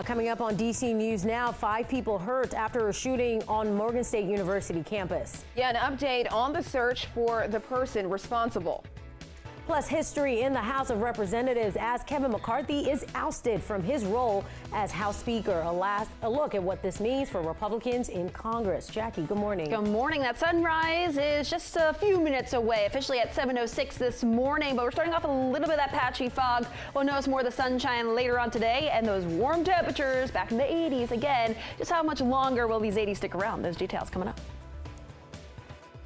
Coming up on DC News Now, 5 people hurt after a shooting on Morgan State University campus. Yeah, an update on the search for the person responsible. Plus, history in the House of Representatives as Kevin McCarthy is ousted from his role as House Speaker. A look at what this means for Republicans in Congress. Jackie, good morning. Good morning. That sunrise is just a few minutes away, officially at 7:06 this morning. But we're starting off with a little bit of that patchy fog. We'll notice more of the sunshine later on today and those warm temperatures back in the 80s again. Just how much longer will these 80s stick around? Those details coming up.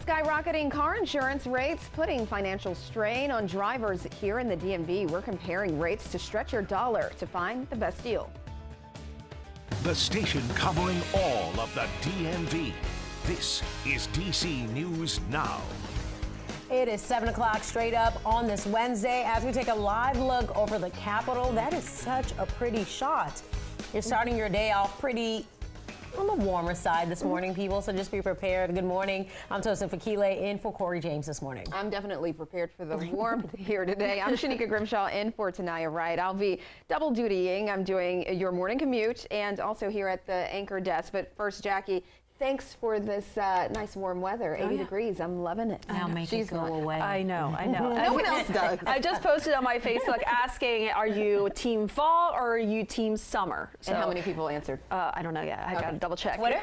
Skyrocketing car insurance rates putting financial strain on drivers here in the DMV. We're comparing rates to stretch your dollar to find the best deal. The station covering all of the DMV. This is DC News Now. It is 7 o'clock straight up on this Wednesday as we take a live look over the Capitol. That is such a pretty shot. You're starting your day off pretty on the warmer side this morning, people, so just be prepared. Good morning. I'm Tosin Fakile in for Corey James this morning. I'm definitely prepared for the warmth here today. I'm Shanika Grimshaw in for Tanaya Wright. I'll be double dutying. I'm doing your morning commute and also here at the anchor desk. But first, Jackie, thanks for this nice warm weather. 80 degrees. I'm loving it. I'll make it go away. I know. No one else does. I just posted on my Facebook asking, are you team fall or are you team summer? So, and how many people answered? I don't know yet. I got to double check. Twitter?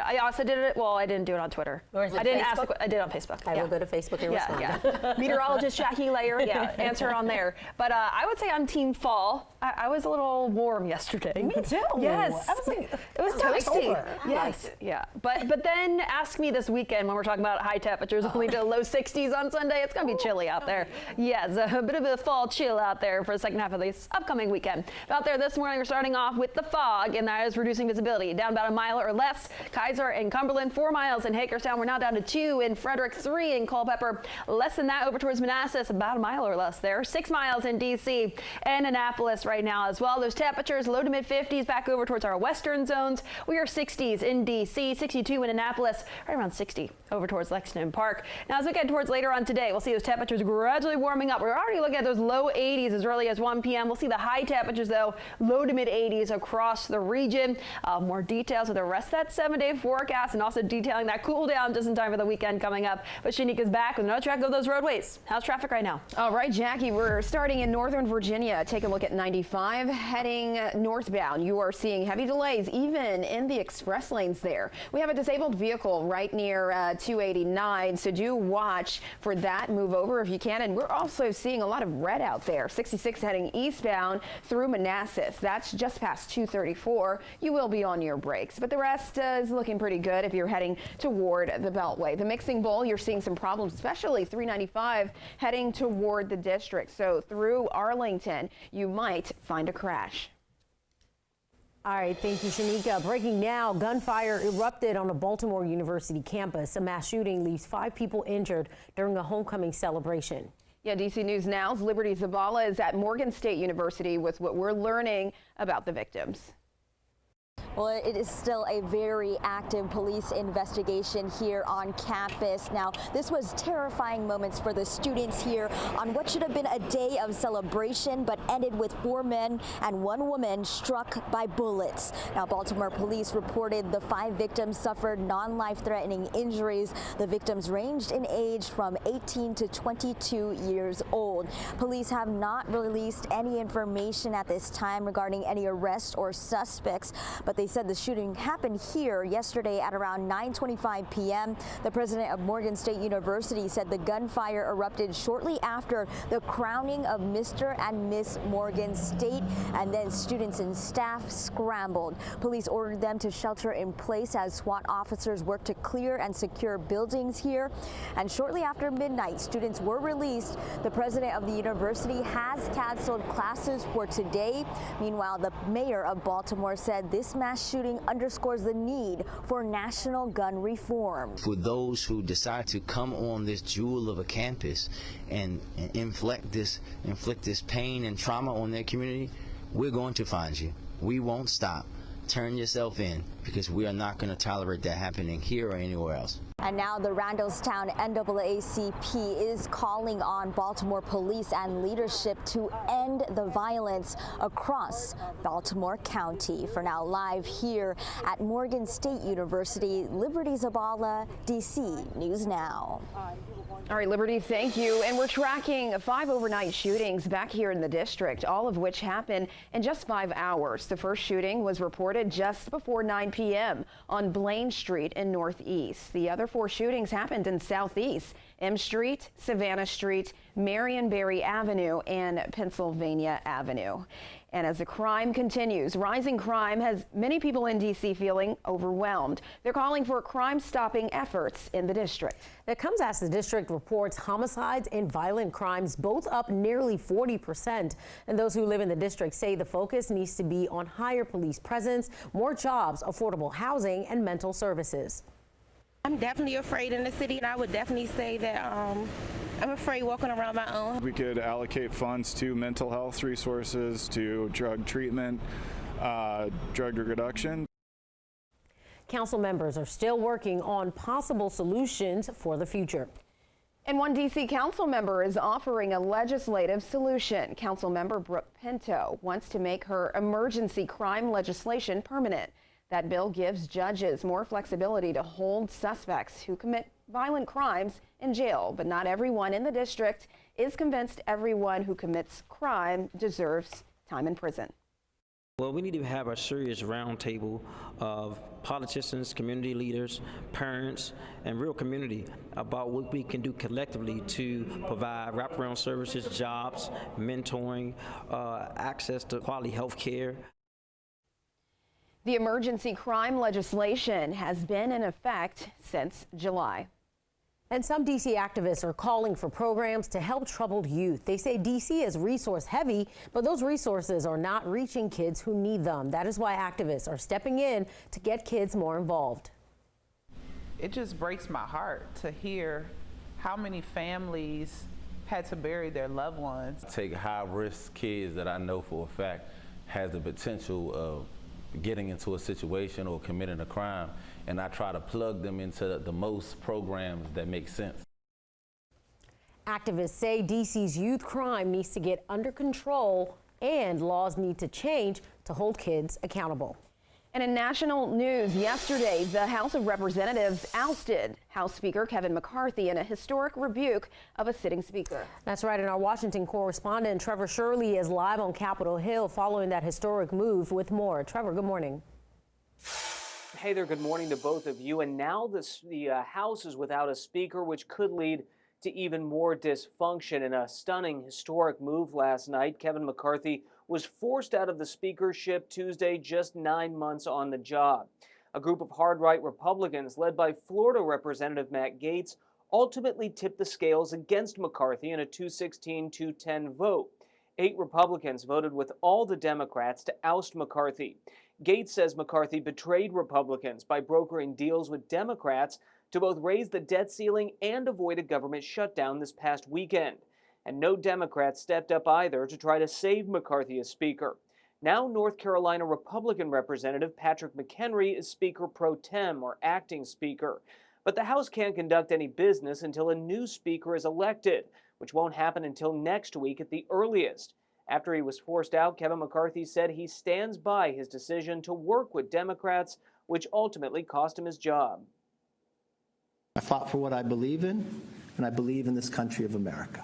I also did it. Well, I didn't do it on Twitter. Or is it I didn't Facebook? ask. I did it on Facebook. I will go to Facebook and respond. Yeah. Meteorologist Jackie Layer. Yeah, answer on there. But I would say I'm team fall. I was a little warm yesterday. Me too. Yes. I was like, it was toasty. October. Yes. Yeah. But then ask me this weekend when we're talking about high temperatures, only to low 60s on Sunday. It's going to be chilly out there. Yes, a bit of a fall chill out there for the second half of this upcoming weekend. Out there this morning, we're starting off with the fog, and that is reducing visibility down about a mile or less. Kaiser and Cumberland, 4 miles in Hagerstown. We're now down to 2 in Frederick, 3 in Culpeper. Less than that over towards Manassas, about a mile or less there. 6 miles in D.C. and Annapolis right now as well. Those temperatures low to mid 50s back over towards our western zones. We are 60s in D.C., 62 in Annapolis, right around 60 over towards Lexington Park. Now as we get towards later on today, we'll see those temperatures gradually warming up. We're already looking at those low 80s as early as 1 p.m. We'll see the high temperatures though, low to mid 80s across the region. More details of the rest of that 7-day forecast and also detailing that cool down just in time for the weekend coming up. But Shanika's back with another track of those roadways. How's traffic right now? All right, Jackie, we're starting in Northern Virginia. Take a look at 95 heading northbound. You are seeing heavy delays even in the express lanes there. We have a disabled vehicle right near 289, so do watch for that. Move over if you can. And we're also seeing a lot of red out there. 66 heading eastbound through Manassas. That's just past 234. You will be on your brakes, but the rest is looking pretty good if you're heading toward the Beltway. The Mixing Bowl, you're seeing some problems, especially 395 heading toward the district. So through Arlington, you might find a crash. All right, thank you, Shanika. Breaking now, gunfire erupted on a Baltimore University campus. A mass shooting leaves 5 people injured during a homecoming celebration. Yeah, DC News Now's Liberty Zabala is at Morgan State University with what we're learning about the victims. Well, it is still a very active police investigation here on campus. Now, this was terrifying moments for the students here on what should have been a day of celebration, but ended with 4 men and 1 woman struck by bullets. Now, Baltimore police reported the 5 victims suffered non-life-threatening injuries. The victims ranged in age from 18 to 22 years old. Police have not released any information at this time regarding any arrests or suspects, but they said the shooting happened here yesterday at around 9:25 p.m. The president of Morgan State University said the gunfire erupted shortly after the crowning of Mr. and Miss Morgan State, and then students and staff scrambled. Police ordered them to shelter in place as SWAT officers worked to clear and secure buildings here. And shortly after midnight, students were released. The president of the university has canceled classes for today. Meanwhile, the mayor of Baltimore said this mass shooting underscores the need for national gun reform. For those who decide to come on this jewel of a campus and inflict this pain and trauma on their community, we're going to find you. We won't stop. Turn yourself in, because we are not going to tolerate that happening here or anywhere else. And now the Randallstown NAACP is calling on Baltimore police and leadership to end the violence across Baltimore County. For now, live here at Morgan State University, Liberty Zabala, DC News Now. All right, Liberty, thank you. And we're tracking 5 overnight shootings back here in the district, all of which happened in just 5 hours. The first shooting was reported just before 9 p.m. on Blaine Street in Northeast. The other 4 shootings happened in Southeast, M Street, Savannah Street, Marionberry Avenue, and Pennsylvania Avenue. And as the crime continues, rising crime has many people in D.C. feeling overwhelmed. They're calling for crime-stopping efforts in the district. That comes as the district reports homicides and violent crimes both up nearly 40%. And those who live in the district say the focus needs to be on higher police presence, more jobs, affordable housing, and mental services. I'm definitely afraid in the city, and I would definitely say that I'm afraid walking around my own. We could allocate funds to mental health resources, to drug treatment, drug reduction. Council members are still working on possible solutions for the future. And one D.C. council member is offering a legislative solution. Council member Brooke Pinto wants to make her emergency crime legislation permanent. That bill gives judges more flexibility to hold suspects who commit violent crimes in jail, but not everyone in the district is convinced everyone who commits crime deserves time in prison. Well, we need to have a serious roundtable of politicians, community leaders, parents, and real community about what we can do collectively to provide wraparound services, jobs, mentoring, access to quality health care. The emergency crime legislation has been in effect since July. And some D.C. activists are calling for programs to help troubled youth. They say D.C. is resource heavy, but those resources are not reaching kids who need them. That is why activists are stepping in to get kids more involved. It just breaks my heart to hear how many families had to bury their loved ones. Take high-risk kids that I know for a fact has the potential of getting into a situation or committing a crime, and I try to plug them into the most programs that make sense. Activists say D.C.'s youth crime needs to get under control and laws need to change to hold kids accountable. And in national news yesterday, the House of Representatives ousted House Speaker Kevin McCarthy in a historic rebuke of a sitting speaker. That's right. And our Washington correspondent Trevor Shirley is live on Capitol Hill following that historic move with more. Trevor, good morning. Hey there, good morning to both of you. And now the House is without a speaker, which could lead to even more dysfunction. In a stunning historic move last night, Kevin McCarthy was forced out of the speakership Tuesday, just 9 months on the job. A group of hard-right Republicans led by Florida Representative Matt Gaetz ultimately tipped the scales against McCarthy in a 216-210 vote. 8 Republicans voted with all the Democrats to oust McCarthy. Gaetz says McCarthy betrayed Republicans by brokering deals with Democrats to both raise the debt ceiling and avoid a government shutdown this past weekend. And no Democrats stepped up either to try to save McCarthy as Speaker. Now North Carolina Republican Representative Patrick McHenry is Speaker pro tem, or acting Speaker. But the House can't conduct any business until a new Speaker is elected, which won't happen until next week at the earliest. After he was forced out, Kevin McCarthy said he stands by his decision to work with Democrats, which ultimately cost him his job. I fought for what I believe in, and I believe in this country of America.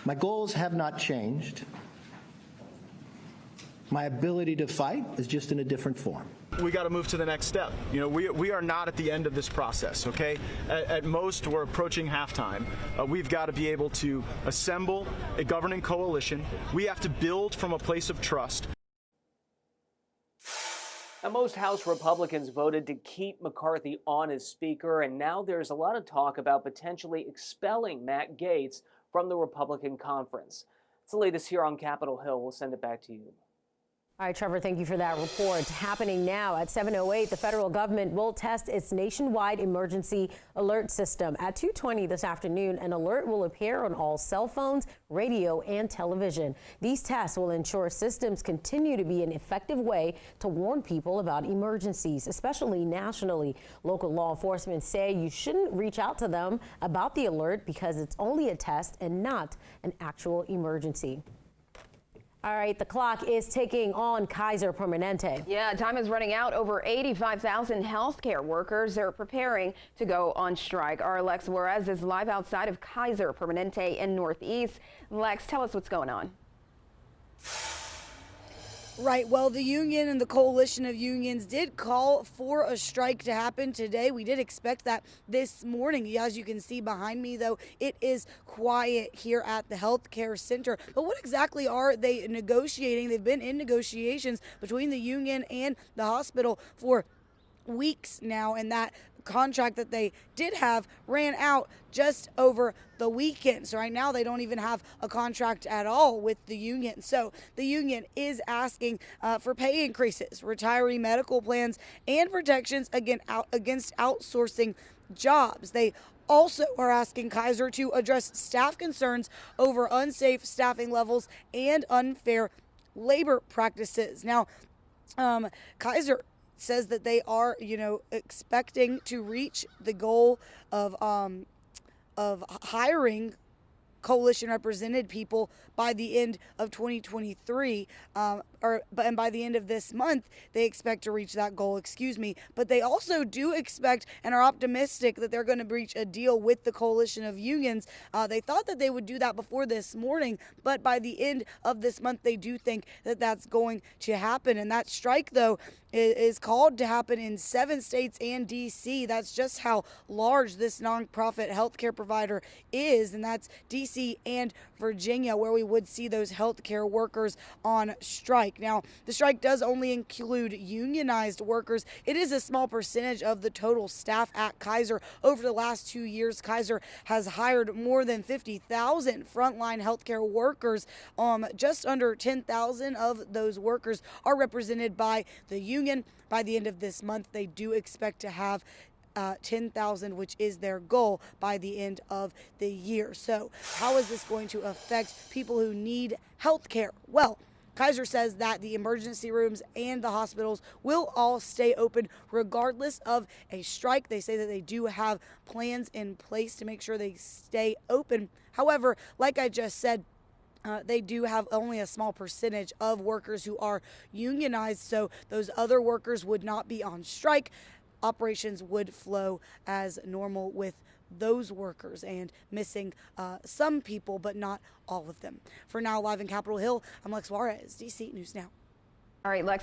My goals have not changed. My ability to fight is just in a different form. We got to move to the next step. You know, we are not at the end of this process, okay? At most, we're approaching halftime. We've got to be able to assemble a governing coalition. We have to build from a place of trust. Now, most House Republicans voted to keep McCarthy on as Speaker, and now there's a lot of talk about potentially expelling Matt Gaetz from the Republican conference. It's the latest here on Capitol Hill. We'll send it back to you. All right, Trevor, thank you for that report. Happening now at 7:08, the federal government will test its nationwide emergency alert system. At 2:20 this afternoon, an alert will appear on all cell phones, radio, and television. These tests will ensure systems continue to be an effective way to warn people about emergencies, especially nationally. Local law enforcement say you shouldn't reach out to them about the alert because it's only a test and not an actual emergency. All right, the clock is ticking on Kaiser Permanente. Yeah, time is running out. Over 85,000 healthcare workers are preparing to go on strike. Our Lex Juarez is live outside of Kaiser Permanente in Northeast. Lex, tell us what's going on. Right. Well, the union and the coalition of unions did call for a strike to happen today. We did expect that this morning. As you can see behind me, though, it is quiet here at the healthcare center. But what exactly are they negotiating? They've been in negotiations between the union and the hospital for weeks now, and that contract that they did have ran out just over the weekend. So right now they don't even have a contract at all with the union. So the union is asking for pay increases, retiree medical plans, and protections against outsourcing jobs. They also are asking Kaiser to address staff concerns over unsafe staffing levels and unfair labor practices. Now, Kaiser says that they are, expecting to reach the goal of hiring coalition represented people by the end of 2023, and by the end of this month, they expect to reach that goal, But they also do expect and are optimistic that they're going to reach a deal with the coalition of unions. They thought that they would do that before this morning, but by the end of this month, they do think that that's going to happen. And that strike, though, is called to happen in 7 states and D.C. That's just how large this nonprofit healthcare provider is, and that's D.C. and Virginia, where we would see those healthcare workers on strike. Now, the strike does only include unionized workers. It is a small percentage of the total staff at Kaiser. Over the last 2 years, Kaiser has hired more than 50,000 frontline healthcare workers. Just under 10,000 of those workers are represented by the union. By the end of this month, they do expect to have 10,000, which is their goal by the end of the year. So how is this going to affect people who need health care? Well, Kaiser says that the emergency rooms and the hospitals will all stay open regardless of a strike. They say that they do have plans in place to make sure they stay open. However, like I just said, they do have only a small percentage of workers who are unionized, so those other workers would not be on strike. Operations would flow as normal with those workers and missing some people, but not all of them. For now, live in Capitol Hill, I'm Lex Juarez, DC News Now. All right, Lex.